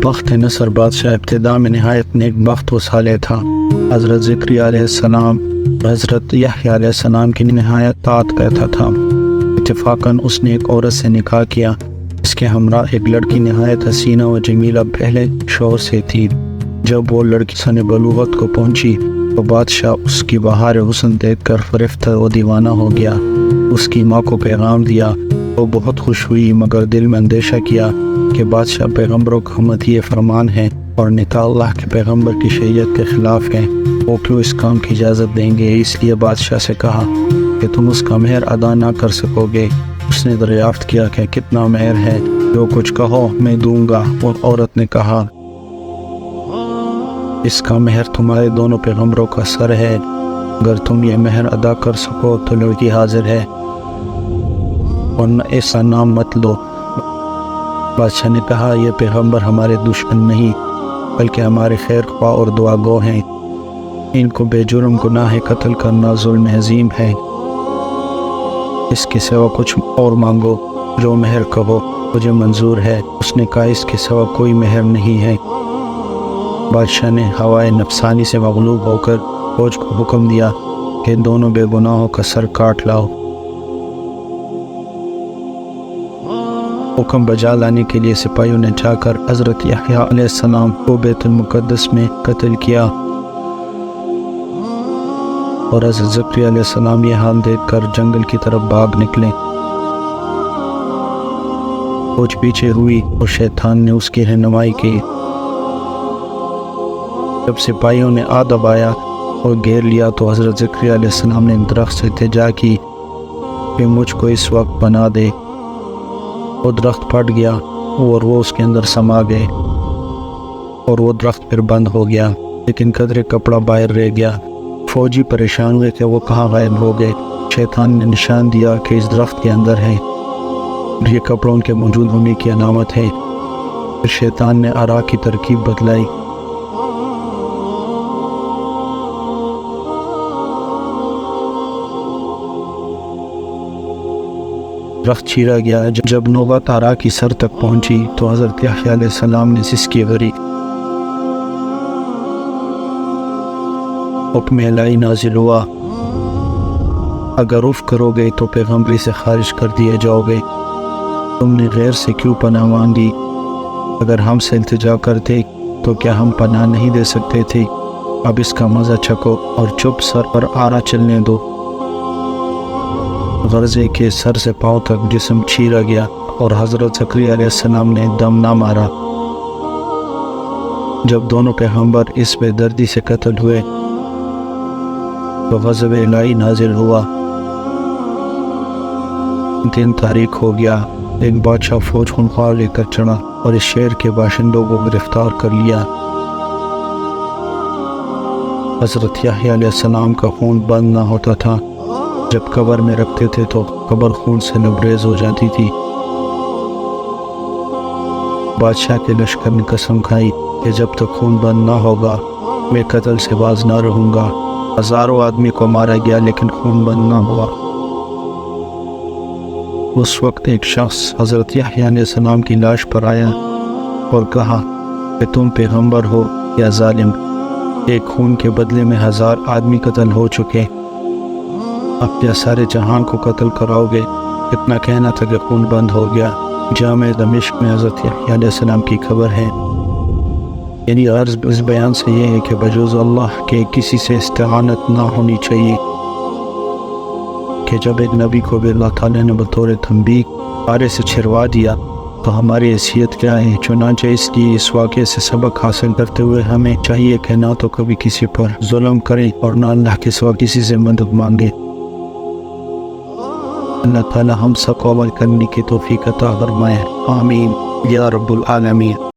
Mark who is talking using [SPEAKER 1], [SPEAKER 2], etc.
[SPEAKER 1] بخت نصر بادشاہ ابتدا میں نہایت نیک بخت و صالح تھا۔ حضرت زکریا علیہ السلام حضرت یحییٰ علیہ السلام کی نہایت طاعت کرتا تھا۔ اتفاقاً اس نے ایک عورت سے نکاح کیا، اس کے ہمراہ ایک لڑکی نہایت حسینہ و جمیلہ پہلے شوہر سے تھی۔ جب وہ لڑکی سن بلوغت کو پہنچی تو بادشاہ اس کی بہار حسن دیکھ کر فرفتہ و دیوانہ ہو گیا۔ اس کی ماں کو پیغام دیا، وہ بہت خوش ہوئی، مگر دل میں اندیشہ کیا کہ بادشاہ پیغمبروں کا حکومت یہ فرمان ہے اور نکاح اللہ کے پیغمبر کی شریعت کے خلاف ہے، وہ کیوں اس کام کی اجازت دیں گے؟ اس لیے بادشاہ سے کہا کہ تم اس کا مہر ادا نہ کر سکو گے۔ اس نے دریافت کیا کہ کتنا مہر ہے؟ جو کچھ کہو میں دوں گا۔ اور عورت نے کہا اس کا مہر تمہارے دونوں پیغمبروں کا سر ہے، اگر تم یہ مہر ادا کر سکو تو لڑکی حاضر ہے، ورنہ ایسا نام مت لو۔ بادشاہ نے کہا یہ پیغمبر ہمارے دشمن نہیں بلکہ ہمارے خیر خواہ اور دعا گو ہیں، ان کو بے جرم گناہ قتل کرنا ظلم عظیم ہے، اس کے سوا کچھ اور مانگو، جو مہر کہو مجھے منظور ہے۔ اس نے کہا اس کے سوا کوئی مہر نہیں ہے۔ بادشاہ نے ہوائے نفسانی سے مغلوب ہو کر فوج کو حکم دیا کہ دونوں بے گناہوں کا سر کاٹ لاؤ۔ حکم بجا لانے کے لیے سپاہیوں نے جا کر حضرت یحییٰ علیہ السلام کو بیت المقدس میں قتل کیا، اور حضرت زکریا علیہ السلام یہ حال دیکھ کر جنگل کی طرف بھاگ نکلے۔ فوج پیچھے ہوئی اور شیطان نے اس کی رہنمائی کی۔ جب سپاہیوں نے آ دبایا اور گھیر لیا تو حضرت زکریا علیہ السلام نے درخت سے التجا کی کہ مجھ کو اس وقت بنا دے۔ وہ درخت پھٹ گیا اور وہ اس کے اندر سما گئے، اور وہ درخت پھر بند ہو گیا، لیکن قدرے کپڑا باہر رہ گیا۔ فوجی پریشان ہوئے کہ وہ کہاں غائب ہو گئے۔ شیطان نے نشان دیا کہ اس درخت کے اندر ہے، یہ کپڑوں ان کے موجود ہونے کی علامت ہے۔ پھر شیطان نے آرا کی ترکیب بدلائی۔ درخت چیرا گیا۔ جب نوبت آرا کی سر تک پہنچی تو حضرت یحییٰ علیہ السلام نے سسکی بھری۔ حکم الہی نازل ہوا، اگر عف کرو گے تو پیغمبری سے خارج کر دیے جاؤ گے۔ تم نے غیر سے کیوں پناہ مانگی؟ اگر ہم سے التجا کرتے تو کیا ہم پناہ نہیں دے سکتے تھے؟ اب اس کا مزہ چکھو اور چپ سر پر آرا چلنے دو۔ غرضے کے سر سے پاؤں تک جسم چیرا گیا اور حضرت زکریا علیہ السلام نے دم نہ مارا۔ جب دونوں پیغمبر اس بے دردی سے قتل ہوئے تو غضب الہی نازل ہوا۔ دن تاریک ہو گیا۔ ایک بادشاہ فوج خونخوار لے کر چڑھا اور اس شہر کے باشندوں کو گرفتار کر لیا۔ حضرت یحییٰ علیہ السلام کا خون بند نہ ہوتا تھا، جب قبر میں رکھتے تھے تو قبر خون سے لبریز ہو جاتی تھی۔ بادشاہ کے لشکر نے قسم کھائی کہ جب تک خون بند نہ ہوگا میں قتل سے باز نہ رہوں گا۔ ہزاروں آدمی کو مارا گیا لیکن خون بند نہ ہوا۔ اس وقت ایک شخص حضرت یحییٰ علیہ السلام کی لاش پر آیا اور کہا کہ تم پیغمبر ہو یا ظالم؟ ایک خون کے بدلے میں 1000 آدمی قتل ہو چکے، اب کیا سارے جہان کو قتل کراؤ گے؟ اتنا کہنا تھا کہ خون بند ہو گیا۔ جامع دمشق میں حضرت یحییٰ علیہ السلام کی قبر ہے۔ یعنی غرض اس بیان سے یہ ہے کہ بجوز اللہ کے کسی سے استعانت نہ ہونی چاہیے، کہ جب ایک نبی کو بھی اللہ تعالیٰ نے بطور تنبیہ پارے سے چھڑوا دیا تو ہماری حیثیت کیا ہے؟ چنانچہ اس لیے اس واقعے سے سبق حاصل کرتے ہوئے ہمیں چاہیے کہ نہ تو کبھی کسی پر ظلم کریں اور نہ اللہ کے سوا کسی سے مدد مانگیں۔ اللہ تعالیٰ ہم سب کو عمل کرنے کی توفیق عطا فرمائے، آمین یا رب العالمین۔